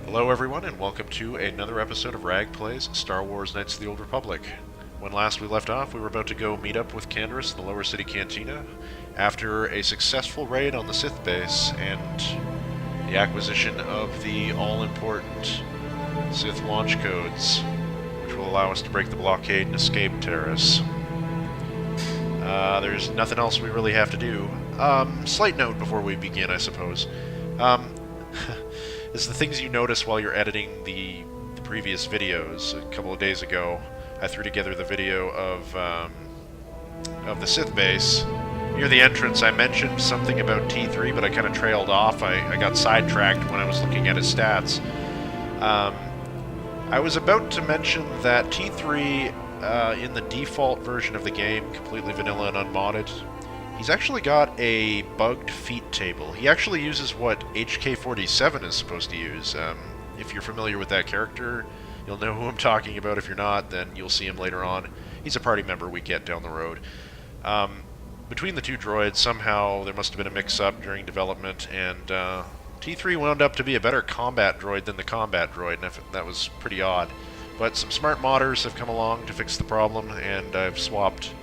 Hello everyone, and welcome to another episode of Rag Plays Star Wars Knights of the Old Republic. When last we left off, we were about to go meet up with Canderous in the Lower City Cantina after a successful raid on the Sith base and the acquisition of the all-important Sith launch codes, which will allow us to break the blockade and escape Terrace. There's nothing else we really have to do. Slight note before we begin, I suppose. Is the things you notice while you're editing the previous videos. A couple of days ago, I threw together the video of the Sith base. Near the entrance, I mentioned something about T3, but I kind of trailed off. I got sidetracked when I was looking at his stats. I was about to mention that T3, in the default version of the game, completely vanilla and unmodded, he's actually got a bugged feat table. He actually uses what HK-47 is supposed to use. If you're familiar with that character, you'll know who I'm talking about. If you're not, then you'll see him later on. He's a party member we get down the road. Between the two droids, somehow there must have been a mix-up during development, and T3 wound up to be a better combat droid than the combat droid, and that was pretty odd. But some smart modders have come along to fix the problem, and I've swapped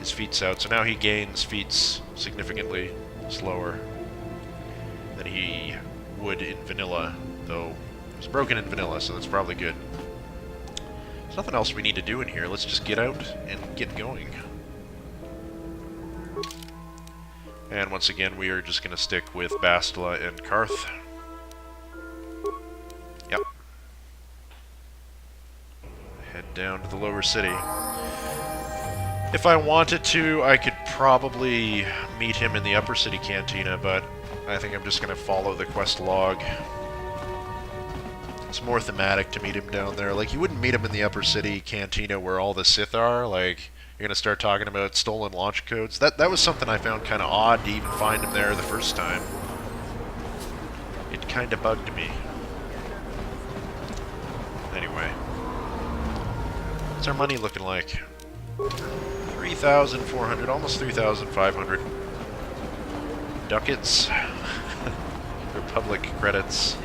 his feats out, so now he gains feats significantly slower than he would in vanilla, though it was broken in vanilla, so that's probably good. There's nothing else we need to do in here. Let's just get out and get going. And once again, we are just going to stick with Bastila and Karth. Yep. Head down to the lower city. If I wanted to, I could probably meet him in the upper city cantina, but I think I'm just going to follow the quest log. It's more thematic to meet him down there. Like, you wouldn't meet him in the upper city cantina where all the Sith are. Like, you're going to start talking about stolen launch codes. That was something I found kind of odd to even find him there the first time. It kind of bugged me. Anyway. What's our money looking like? 3,400, almost 3,500 ducats. Republic credits.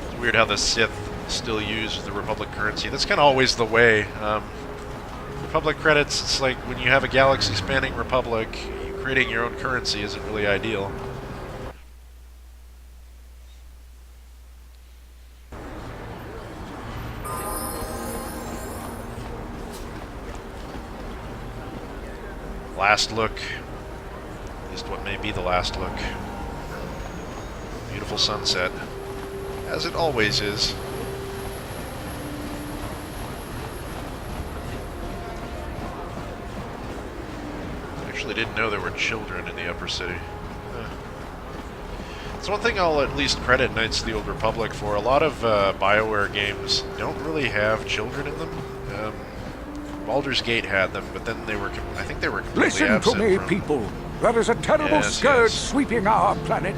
It's weird how the Sith still use the Republic currency. That's kind of always the way. Republic credits, it's like when you have a galaxy-spanning Republic, creating your own currency isn't really ideal. Last look, at least what may be the last look. Beautiful sunset, as it always is. I actually didn't know there were children in the upper city. It's one thing I'll at least credit Knights of the Old Republic for. A lot of Bioware games don't really have children in them. Baldur's Gate had them, but then I think they were completely absent. Listen to me, people. There is a terrible scourge sweeping our planet.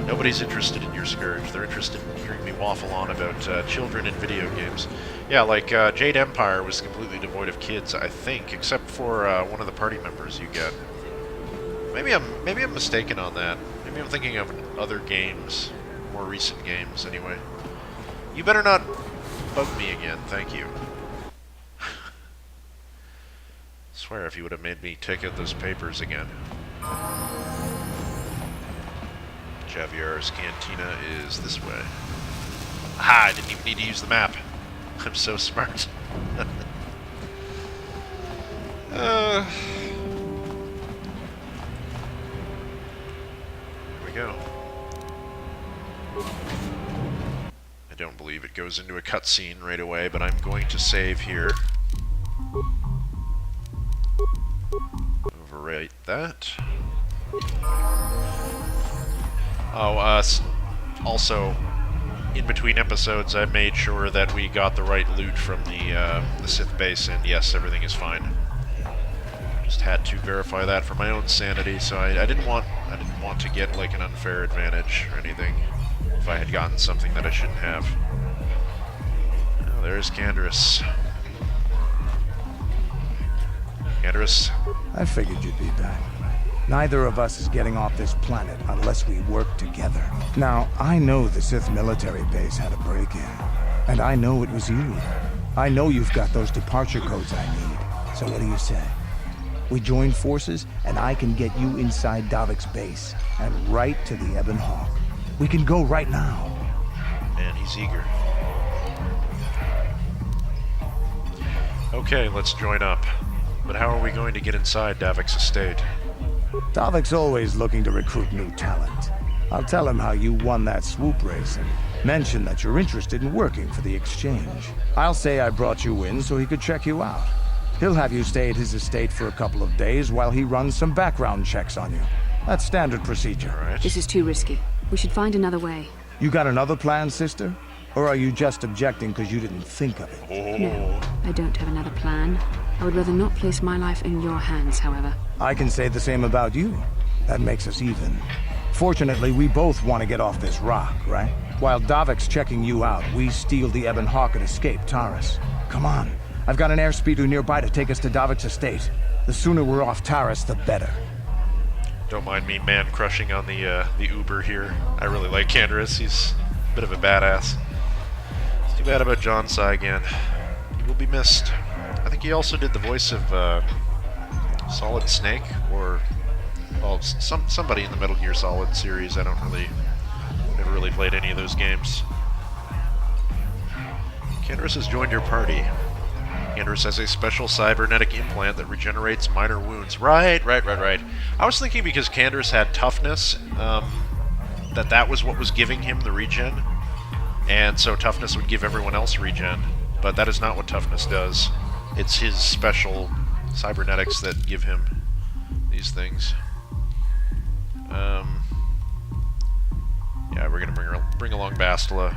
Nobody's interested in your scourge. They're interested in hearing me waffle on about children in video games. Yeah, like Jade Empire was completely devoid of kids, I think, except for one of the party members you get. Maybe I'm mistaken on that. Maybe I'm thinking of other games, more recent games, anyway. You better not bug me again, thank you. I swear if you would have made me take out those papers again. Javier's Cantina is this way. Aha, I didn't even need to use the map. I'm so smart. Here we go. I don't believe it goes into a cutscene right away, but I'm going to save here. Overwrite that. Oh, also, in between episodes, I made sure that we got the right loot from the Sith base, and yes, everything is fine. Just had to verify that for my own sanity, so I didn't want to get like an unfair advantage or anything if I had gotten something that I shouldn't have. Oh, there's Canderous. Canderous. I figured you'd be back. Neither of us is getting off this planet unless we work together. Now, I know the Sith military base had a break-in. And I know it was you. I know you've got those departure codes I need. So what do you say? We join forces, and I can get you inside Davik's base, and right to the Ebon Hawk. We can go right now. Man, he's eager. Okay, let's join up. But how are we going to get inside Davik's estate? Davik's always looking to recruit new talent. I'll tell him how you won that swoop race and mention that you're interested in working for the exchange. I'll say I brought you in so he could check you out. He'll have you stay at his estate for a couple of days while he runs some background checks on you. That's standard procedure. All right. This is too risky. We should find another way. You got another plan, sister? Or are you just objecting because you didn't think of it? Oh. No, I don't have another plan. I would rather not place my life in your hands, however. I can say the same about you. That makes us even. Fortunately, we both want to get off this rock, right? While Davik's checking you out, we steal the Ebon Hawk and escape Taris. Come on. I've got an airspeeder nearby to take us to Davik's estate. The sooner we're off Taris, the better. Don't mind me man-crushing on the Uber here. I really like Canderous. He's a bit of a badass. It's too bad about John Sai again. He will be missed. I think he also did the voice of Solid Snake, or well, somebody in the Metal Gear Solid series. Never really played any of those games. Canderous has joined your party. Canderous has a special cybernetic implant that regenerates minor wounds. Right. I was thinking because Canderous had toughness, that was what was giving him the regen, and so toughness would give everyone else regen, but that is not what toughness does. It's his special cybernetics that give him these things. Yeah, we're gonna bring along Bastila.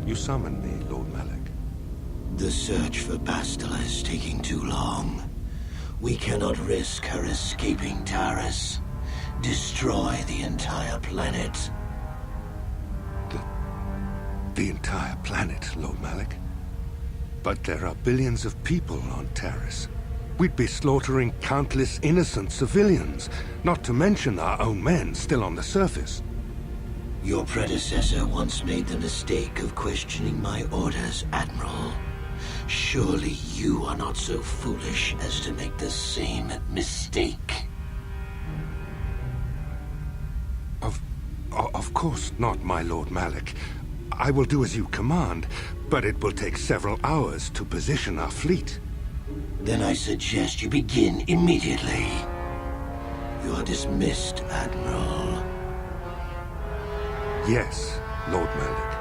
You summoned me, Lord Malak. The search for Bastila is taking too long. We cannot risk her escaping Taris. Destroy the entire planet. The entire planet, Lord Malak? But there are billions of people on Taris. We'd be slaughtering countless innocent civilians, not to mention our own men still on the surface. Your predecessor once made the mistake of questioning my orders, Admiral. Surely you are not so foolish as to make the same mistake. Of course not, my Lord Malak. I will do as you command, but it will take several hours to position our fleet. Then I suggest you begin immediately. You are dismissed, Admiral. Yes, Lord Malak.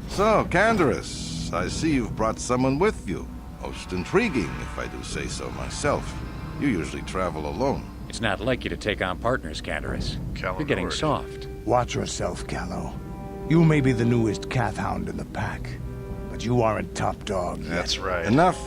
So, Canderous, I see you've brought someone with you. Most intriguing, if I do say so myself. You usually travel alone. It's not like you to take on partners, Canderous. You're getting soft. Watch yourself, Callow. You may be the newest Cath Hound in the pack, but you aren't top dog yet. That's right. Enough.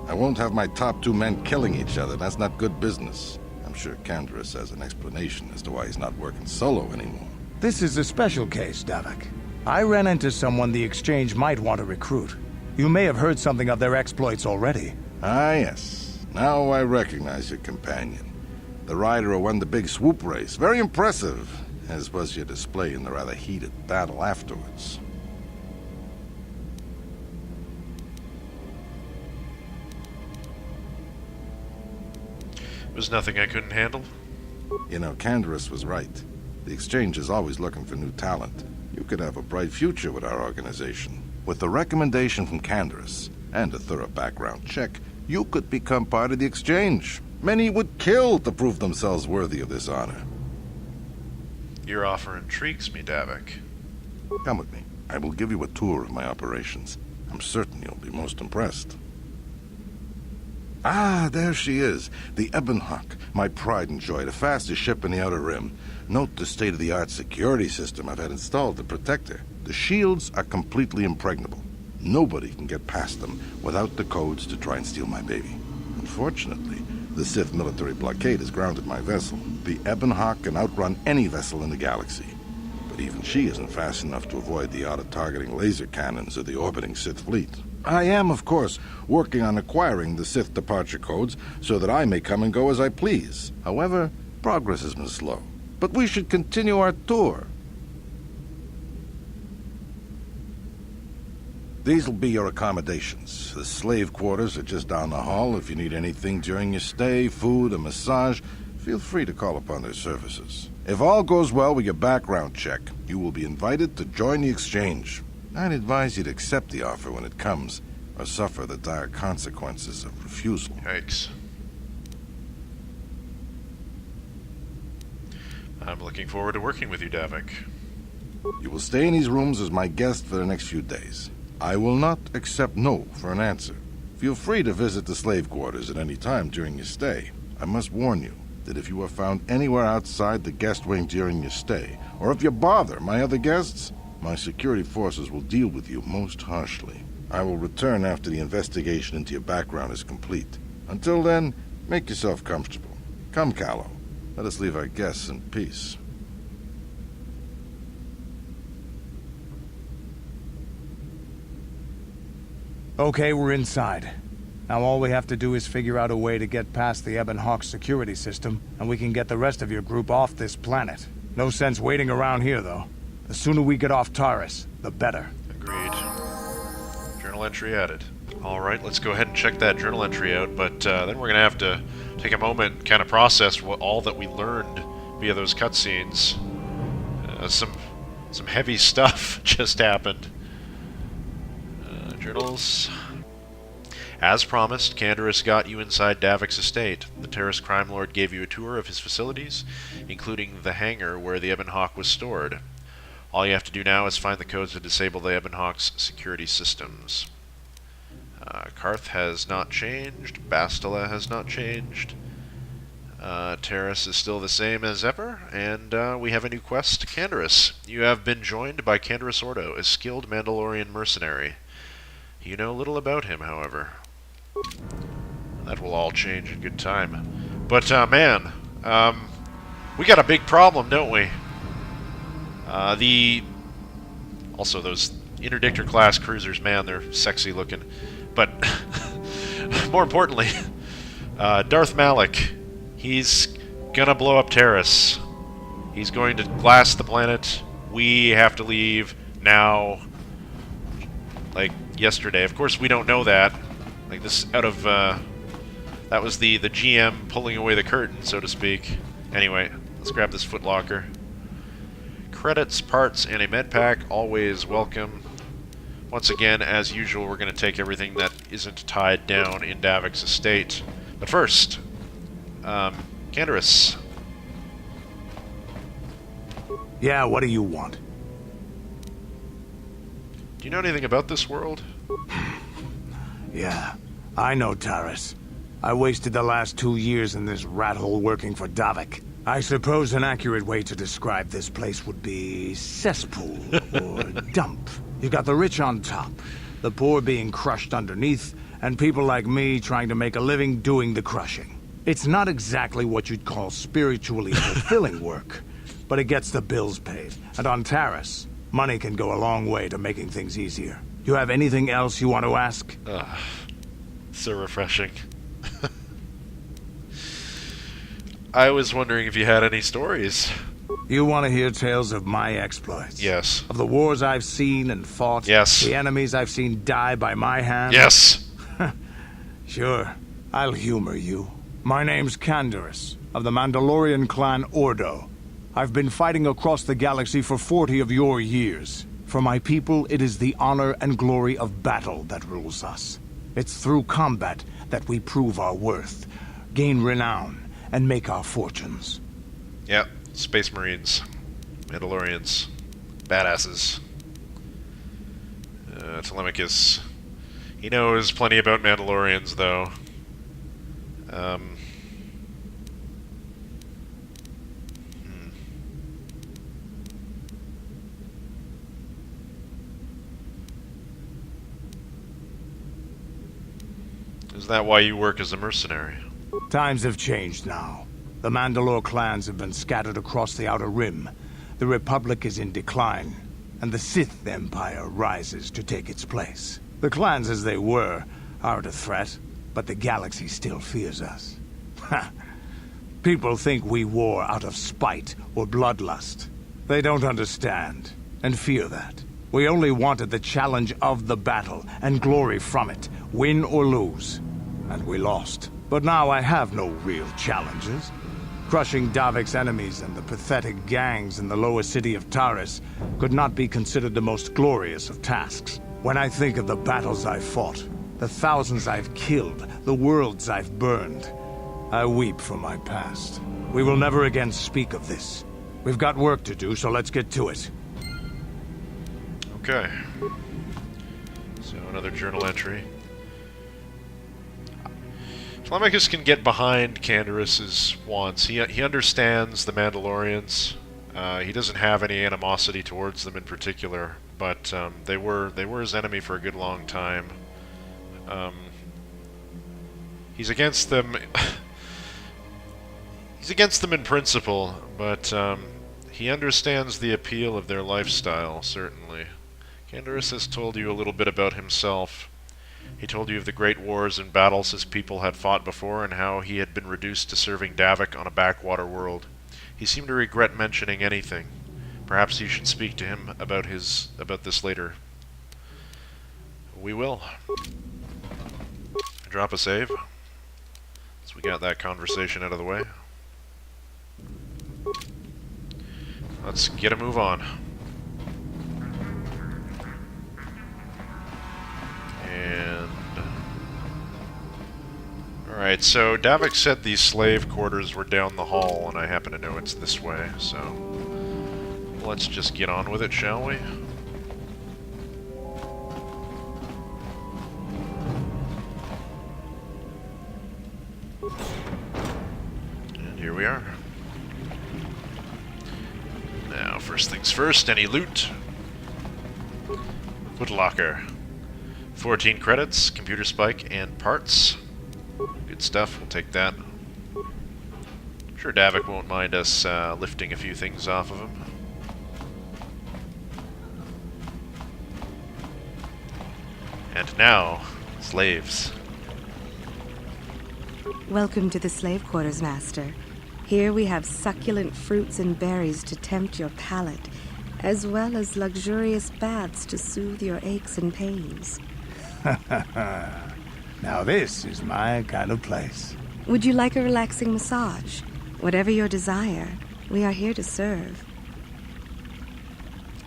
I won't have my top two men killing each other. That's not good business. I'm sure Canderous has an explanation as to why he's not working solo anymore. This is a special case, Davik. I ran into someone the Exchange might want to recruit. You may have heard something of their exploits already. Ah, yes. Now I recognize your companion. The rider who won the big swoop race. Very impressive, as was your display in the rather heated battle afterwards. It was nothing I couldn't handle. You know, Canderous was right. The Exchange is always looking for new talent. You could have a bright future with our organization. With the recommendation from Canderous and a thorough background check, you could become part of the Exchange. Many would kill to prove themselves worthy of this honor. Your offer intrigues me, Davik. Come with me. I will give you a tour of my operations. I'm certain you'll be most impressed. Ah, there she is. The Ebon Hawk, my pride and joy, the fastest ship in the Outer Rim. Note the state-of-the-art security system I've had installed to protect her. The shields are completely impregnable. Nobody can get past them without the codes to try and steal my baby. Unfortunately, the Sith military blockade has grounded my vessel. The Ebon Hawk can outrun any vessel in the galaxy. But even she isn't fast enough to avoid the auto-targeting laser cannons of the orbiting Sith fleet. I am, of course, working on acquiring the Sith departure codes so that I may come and go as I please. However, progress has been slow. But we should continue our tour. These will be your accommodations. The slave quarters are just down the hall. If you need anything during your stay, food, a massage, feel free to call upon their services. If all goes well with your background check, you will be invited to join the Exchange. I'd advise you to accept the offer when it comes, or suffer the dire consequences of refusal. Yikes. I'm looking forward to working with you, Davik. You will stay in these rooms as my guest for the next few days. I will not accept no for an answer. Feel free to visit the slave quarters at any time during your stay. I must warn you that if you are found anywhere outside the guest wing during your stay, or if you bother my other guests, my security forces will deal with you most harshly. I will return after the investigation into your background is complete. Until then, make yourself comfortable. Come, Callow. Let us leave our guests in peace. Okay, we're inside. Now all we have to do is figure out a way to get past the Ebon Hawk security system, and we can get the rest of your group off this planet. No sense waiting around here, though. The sooner we get off Taurus, the better. Agreed. Journal entry added. Alright, let's go ahead and check that journal entry out, but then we're going to have to take a moment and kind of process all that we learned via those cutscenes. Some heavy stuff just happened. Journals. As promised, Canderous got you inside Davik's estate. The terrorist crime lord gave you a tour of his facilities, including the hangar where the Ebon Hawk was stored. All you have to do now is find the codes to disable the Ebon Hawk's security systems. Karth has not changed. Bastila has not changed. Terrace is still the same as ever, and we have a new quest, Canderous. You have been joined by Canderous Ordo, a skilled Mandalorian mercenary. You know little about him, however. That will all change in good time. But, man, we got a big problem, don't we? Also, those interdictor class cruisers, man, they're sexy looking. But, more importantly, Darth Malik, he's gonna blow up Terrace. He's going to blast the planet. We have to leave now. Like, yesterday. Of course, we don't know that. Like, this out of, that was the GM pulling away the curtain, so to speak. Anyway, let's grab this footlocker. Credits, parts, and a med pack, always welcome. Once again, as usual, we're going to take everything that isn't tied down in Davik's estate. But first, Canderous. Yeah, what do you want? Do you know anything about this world? Yeah, I know Taurus. I wasted the last 2 years in this rat hole working for Davik. I suppose an accurate way to describe this place would be cesspool or dump. You got the rich on top, the poor being crushed underneath, and people like me trying to make a living doing the crushing. It's not exactly what you'd call spiritually fulfilling work, but it gets the bills paid. And on Taurus, money can go a long way to making things easier. You have anything else you want to ask? So refreshing. I was wondering if you had any stories. You want to hear tales of my exploits? Yes. Of the wars I've seen and fought? Yes. The enemies I've seen die by my hand? Yes. Sure, I'll humor you. My name's Canderous, of the Mandalorian clan Ordo. I've been fighting across the galaxy for 40 of your years. For my people, it is the honor and glory of battle that rules us. It's through combat that we prove our worth, gain renown, and make our fortunes. Yep, Space Marines. Mandalorians. Badasses. Telemachus. He knows plenty about Mandalorians, though. Is that why you work as a mercenary? Times have changed now. The Mandalore clans have been scattered across the Outer Rim. The Republic is in decline, and the Sith Empire rises to take its place. The clans as they were aren't a threat, but the galaxy still fears us. People think we war out of spite or bloodlust. They don't understand, and fear that. We only wanted the challenge of the battle, and glory from it, win or lose. And we lost. But now I have no real challenges. Crushing Davik's enemies and the pathetic gangs in the lower city of Taris could not be considered the most glorious of tasks. When I think of the battles I've fought, the thousands I've killed, the worlds I've burned, I weep for my past. We will never again speak of this. We've got work to do, so let's get to it. Okay. So another journal entry. Telemachus can get behind Canderous's wants. He understands the Mandalorians. He doesn't have any animosity towards them in particular, but they were his enemy for a good long time. He's against them. He's against them in principle, but he understands the appeal of their lifestyle, certainly. Canderous has told you a little bit about himself. He told you of the great wars and battles his people had fought before, and how he had been reduced to serving Davik on a backwater world. He seemed to regret mentioning anything. Perhaps you should speak to him about this later. We will. Drop a save. So we got that conversation out of the way. Let's get a move on. And alright, so Davik said these slave quarters were down the hall, and I happen to know it's this way, so let's just get on with it, shall we? And here we are. Now, first things first, any loot? Footlocker. 14 credits, computer spike, and parts. Good stuff, we'll take that. I'm sure Davik won't mind us lifting a few things off of him. And now, slaves. Welcome to the slave quarters, Master. Here we have succulent fruits and berries to tempt your palate, as well as luxurious baths to soothe your aches and pains. Now this is my kind of place. Would you like a relaxing massage? Whatever your desire, we are here to serve.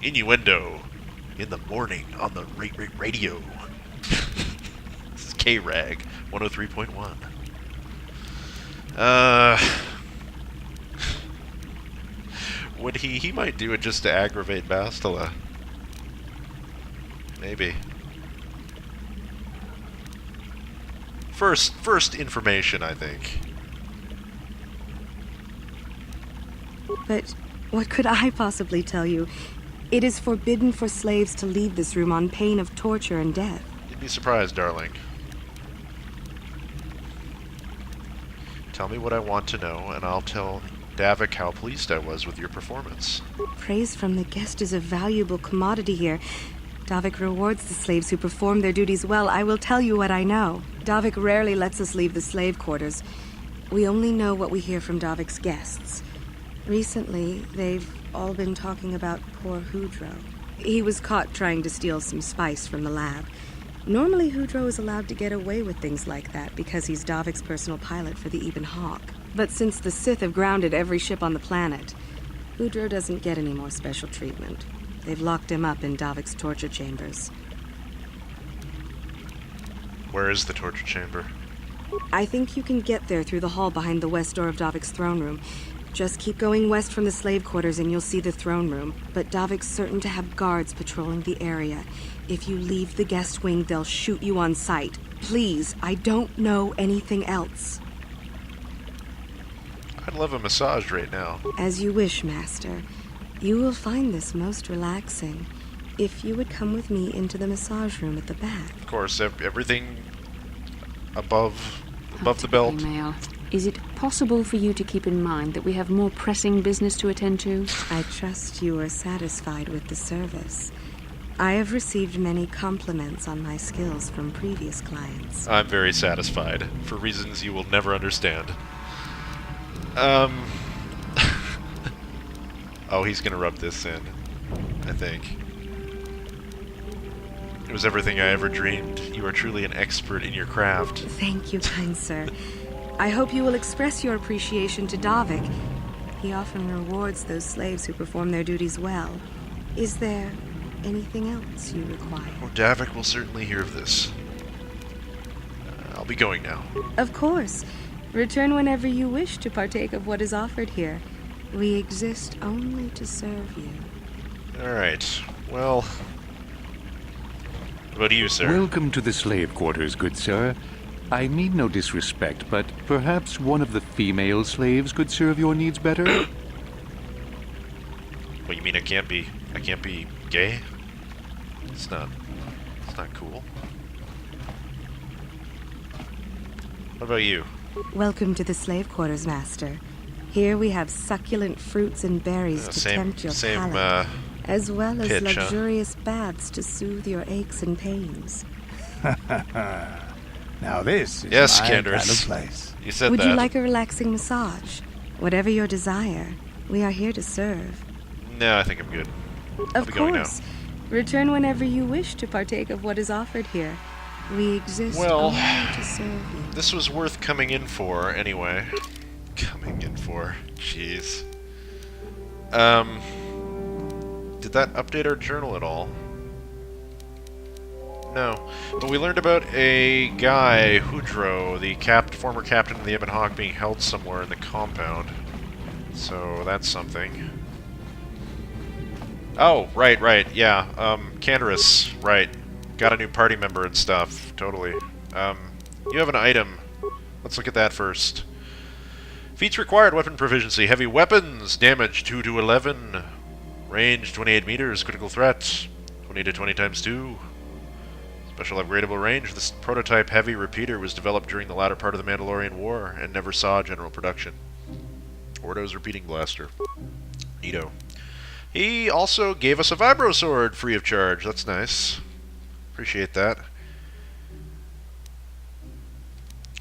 Innuendo in the morning on the radio. This is K-Rag 103.1. Would he might do it just to aggravate Bastila. Maybe. First information, I think. But what could I possibly tell you? It is forbidden for slaves to leave this room on pain of torture and death. You'd be surprised, darling. Tell me what I want to know, and I'll tell Davik how pleased I was with your performance. Praise from the guest is a valuable commodity here. Davik rewards the slaves who perform their duties well. I will tell you what I know. Davik rarely lets us leave the slave quarters. We only know what we hear from Davik's guests. Recently, they've all been talking about poor Hudro. He was caught trying to steal some spice from the lab. Normally, Hudro is allowed to get away with things like that because he's Davik's personal pilot for the Ebon Hawk. But since the Sith have grounded every ship on the planet, Hudro doesn't get any more special treatment. They've locked him up in Davik's torture chambers. Where is the torture chamber? I think you can get there through the hall behind the west door of Davik's throne room. Just keep going west from the slave quarters and you'll see the throne room. But Davik's certain to have guards patrolling the area. If you leave the guest wing, they'll shoot you on sight. Please, I don't know anything else. I'd love a massage right now. As you wish, Master. You will find this most relaxing. If you would come with me into the massage room at the back. Of course, everything above the belt. Mail. Is it possible for you to keep in mind that we have more pressing business to attend to? I trust you are satisfied with the service. I have received many compliments on my skills from previous clients. I'm very satisfied, for reasons you will never understand. Oh, he's gonna rub this in, I think. It was everything I ever dreamed. You are truly an expert in your craft. Thank you, kind sir. I hope you will express your appreciation to Davik. He often rewards those slaves who perform their duties well. Is there anything else you require? Oh, Davik will certainly hear of this. I'll be going now. Of course. Return whenever you wish to partake of what is offered here. We exist only to serve you. Alright, well... What about you, sir? Welcome to the slave quarters, good sir. I mean no disrespect, but perhaps one of the female slaves could serve your needs better? What, you mean I can't be gay? It's not cool. What about you? Welcome to the slave quarters, Master. Here we have succulent fruits and berries to tempt your palate, as well as luxurious baths to soothe your aches and pains. Now this is my kind of place. You said Would that. you like a relaxing massage? Whatever your desire, we are here to serve. No, I think I'm good. Of course. Return whenever you wish to partake of what is offered here. We exist only to serve you. This was worth coming in for, anyway. Coming in for. Jeez. Did that update our journal at all? No. But we learned about a guy, Hudro, the former captain of the Ebon Hawk, being held somewhere in the compound. So that's something. Oh, right, yeah. Canderous, right. Got a new party member and stuff, totally. You have an item. Let's look at that first. Feats required: weapon proficiency, heavy weapons, damage 2 to 11, range 28 meters, critical threat 20 to 20 times 2. Special upgradable range. This prototype heavy repeater was developed during the latter part of the Mandalorian War and never saw general production. Ordo's repeating blaster. Neato. He also gave us a vibro sword free of charge. That's nice. Appreciate that.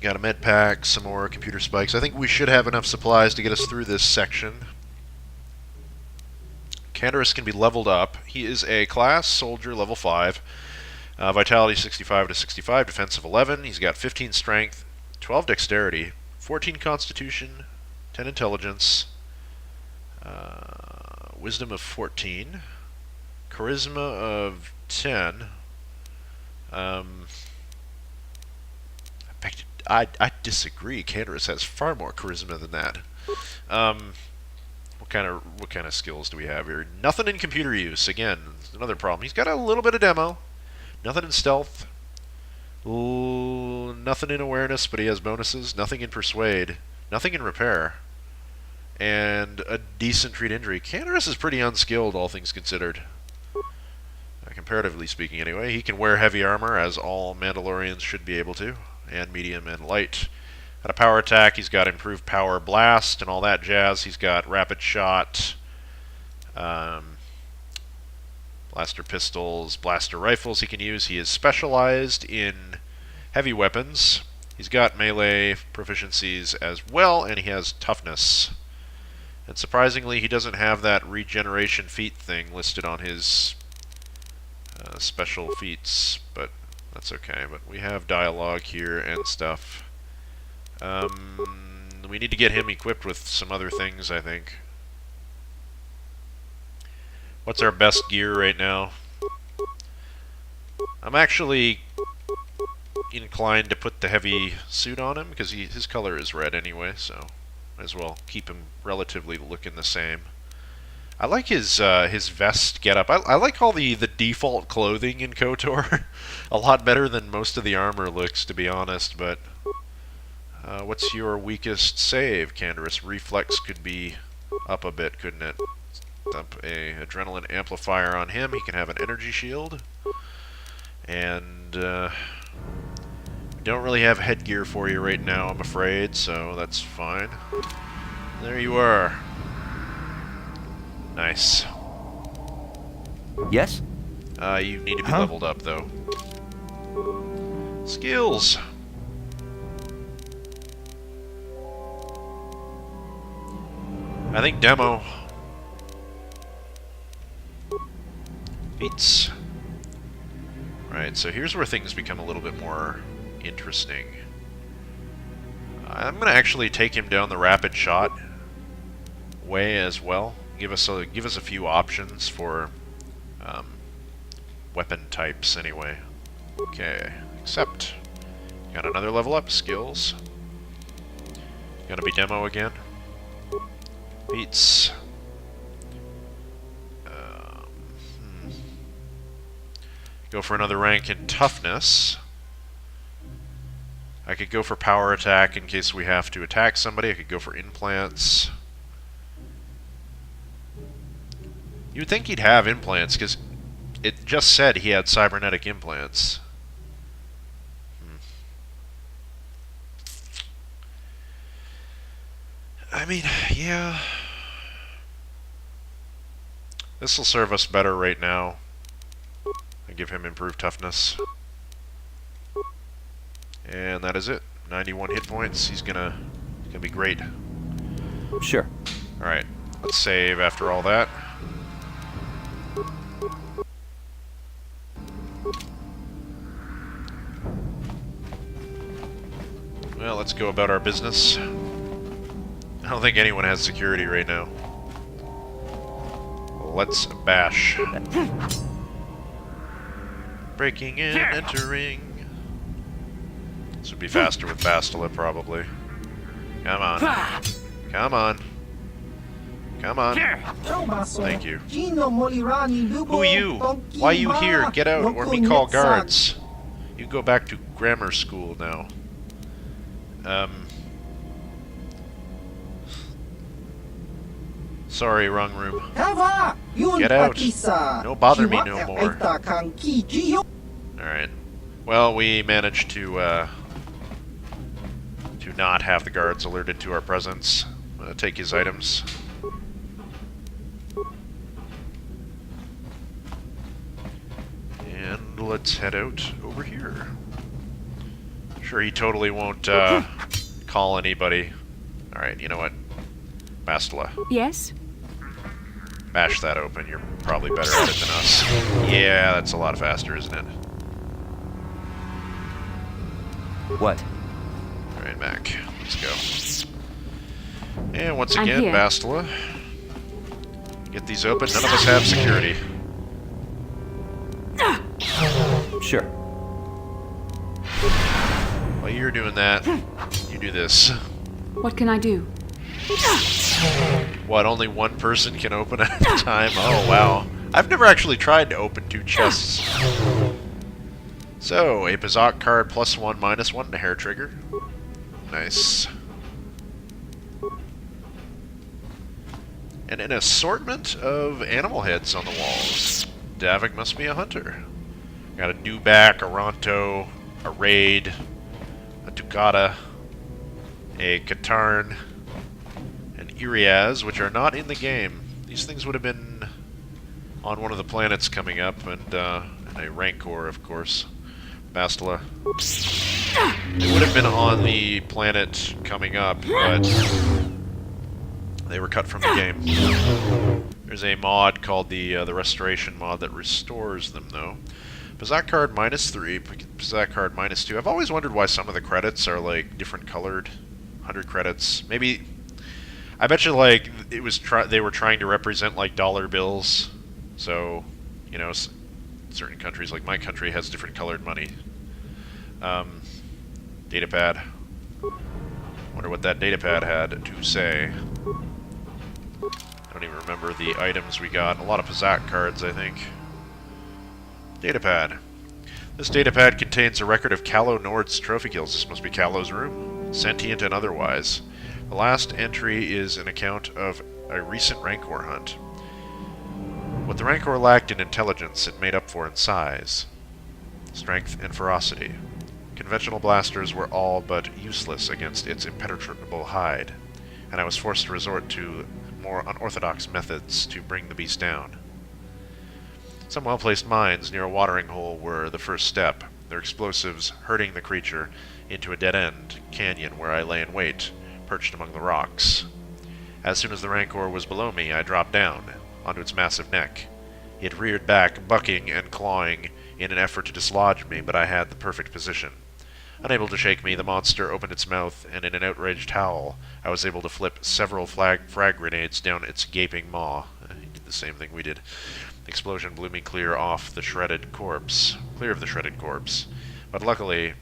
Got a med pack, some more computer spikes. I think we should have enough supplies to get us through this section. Canderous can be leveled up. He is a class soldier, level 5. Vitality 65 to 65, defense of 11. He's got 15 strength, 12 dexterity, 14 constitution, 10 intelligence, wisdom of 14, charisma of 10. I disagree. Canderous has far more charisma than that. What kind of skills do we have here? Nothing in computer use. Again, another problem. He's got a little bit of demo. Nothing in stealth. Nothing in awareness, but he has bonuses. Nothing in persuade. Nothing in repair. And a decent treat injury. Canderous is pretty unskilled, all things considered. Comparatively speaking, anyway. He can wear heavy armor, as all Mandalorians should be able to. And medium and light. Got a power attack. He's got improved power blast and all that jazz. He's got rapid shot. Blaster pistols, blaster rifles he can use. He is specialized in heavy weapons. He's got melee proficiencies as well, and he has toughness. And surprisingly, he doesn't have that regeneration feat thing listed on his special feats, but That's okay, but we have dialogue here and stuff. We need to get him equipped with some other things, I think. What's our best gear right now? I'm actually inclined to put the heavy suit on him, because his color is red anyway, so might as well keep him relatively looking the same. I like his vest getup. I like all the default clothing in KotOR a lot better than most of the armor looks, to be honest, but what's your weakest save, Canderous? Reflex could be up a bit, couldn't it? Dump a adrenaline amplifier on him. He can have an energy shield. And don't really have headgear for you right now, I'm afraid, so that's fine. There you are. Nice. Yes? You need to be leveled up, though. Skills. I think demo. Beats. Right, so here's where things become a little bit more interesting. I'm going to actually take him down the rapid shot way as well. Give us a few options for weapon types anyway. Okay, accept. Got another level up, skills. Gonna be demo again. Beats. Go for another rank in toughness. I could go for power attack in case we have to attack somebody. I could go for implants. You would think he'd have implants, because it just said he had cybernetic implants. I mean, yeah. This will serve us better right now. I give him improved toughness. And that is it. 91 hit points. He's gonna be great. Sure. Alright, let's save after all that. Well, let's go about our business. I don't think anyone has security right now. Let's bash. Breaking in, entering. This would be faster with Bastila, probably. Come on. Come on. Come on. Thank you. Who are you? Why are you here? Get out, or me call guards. You go back to grammar school now. Sorry, wrong room. Get out. Don't bother me no more. Alright. Well, we managed to not have the guards alerted to our presence. I'm gonna take his items. And let's head out over here. Sure, he totally won't call anybody. Alright, you know what? Bastila. Yes? Bash that open. You're probably better at it than us. Yeah, that's a lot faster, isn't it? What? Alright, Mac. Let's go. And once I'm again, here. Bastila. Get these open. None of us have security. Sure. While you're doing that, you do this. What can I do? What, only one person can open at a time? Oh, wow. I've never actually tried to open two chests. So, a Bazak card +1, -1, and a hair trigger. Nice. And an assortment of animal heads on the walls. Davik must be a hunter. Got a Dewback, a Ronto, a Raid, a Ducata, a Katarn, and Iriaz, which are not in the game. These things would have been on one of the planets coming up, and a Rancor, of course. Bastila. They would have been on the planet coming up, but they were cut from the game. There's a mod called the Restoration mod that restores them, though. Pizzazz card -3, Pizzazz card -2. I've always wondered why some of the credits are like different colored. 100 credits. Maybe I bet you like it was they were trying to represent like dollar bills. So, you know, certain countries like my country has different colored money. Datapad. Wonder what that datapad had to say. I don't even remember the items we got. A lot of Pizzazz cards, I think. Datapad. This datapad contains a record of Callow Nord's trophy kills. This must be Callow's room, sentient and otherwise. The last entry is an account of a recent Rancor hunt. What the Rancor lacked in intelligence, it made up for in size, strength, and ferocity. Conventional blasters were all but useless against its impenetrable hide, and I was forced to resort to more unorthodox methods to bring the beast down. Some well-placed mines near a watering hole were the first step, their explosives herding the creature into a dead-end canyon where I lay in wait, perched among the rocks. As soon as the Rancor was below me, I dropped down, onto its massive neck. It reared back, bucking and clawing in an effort to dislodge me, but I had the perfect position. Unable to shake me, the monster opened its mouth, and in an outraged howl, I was able to flip several frag grenades down its gaping maw. He did the same thing we did. The explosion blew me clear of the shredded corpse. But luckily,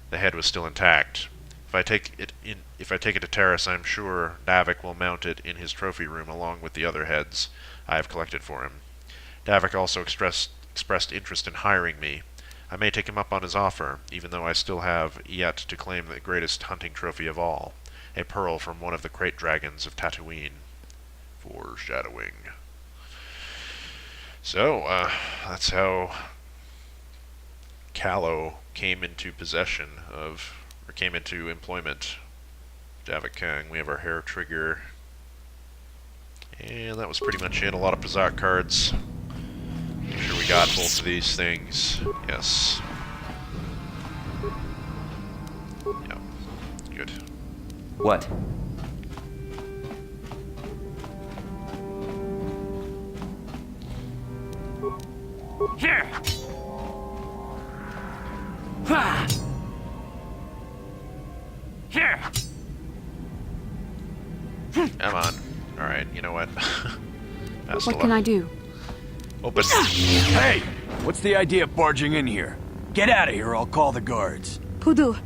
the head was still intact. If I take it to Terrace, I'm sure Davik will mount it in his trophy room along with the other heads I have collected for him. Davik also expressed interest in hiring me. I may take him up on his offer, even though I still have yet to claim the greatest hunting trophy of all, a pearl from one of the crate dragons of Tatooine. Foreshadowing. So, that's how Callow came into possession of, or came into employment. Davik Kang. We have our hair trigger. And that was pretty much it. A lot of Pizzazz cards. Make sure we got both of these things. Yes. Yeah. Good. What? Here! Ha! Here! Come on. Alright, you know what? What can I do? Open. Hey! What's the idea of barging in here? Get out of here or I'll call the guards. Pudu.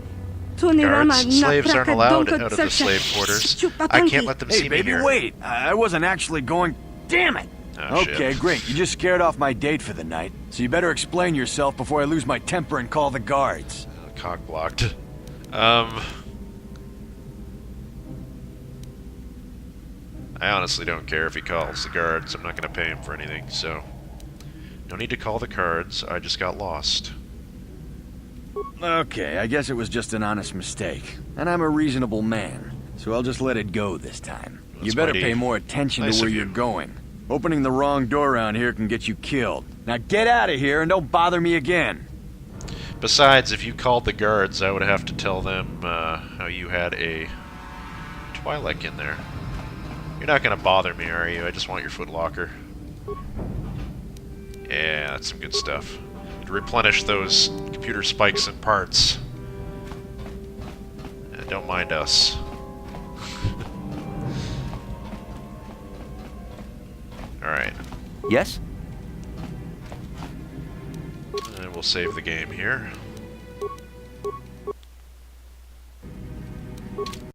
Guards, slaves aren't allowed out of the slave quarters. I can't let them see me here. Hey, baby, wait! I wasn't actually going... Damn it! Oh, okay, shit. great. You just scared off my date for the night, so you better explain yourself before I lose my temper and call the guards. Cock blocked. I honestly don't care if he calls the guards. I'm not going to pay him for anything, so... No need to call the guards. I just got lost. Okay, I guess it was just an honest mistake. And I'm a reasonable man, so I'll just let it go this time. That's You better mighty pay more attention nice to where of you. you're going. Opening the wrong door around here can get you killed. Now get out of here and don't bother me again. Besides, if you called the guards, I would have to tell them how you had a Twi'lek in there. You're not going to bother me, are you? I just want your footlocker. Yeah, that's some good stuff. To replenish those computer spikes and parts. Don't mind us. Alright. Yes? And we'll save the game here.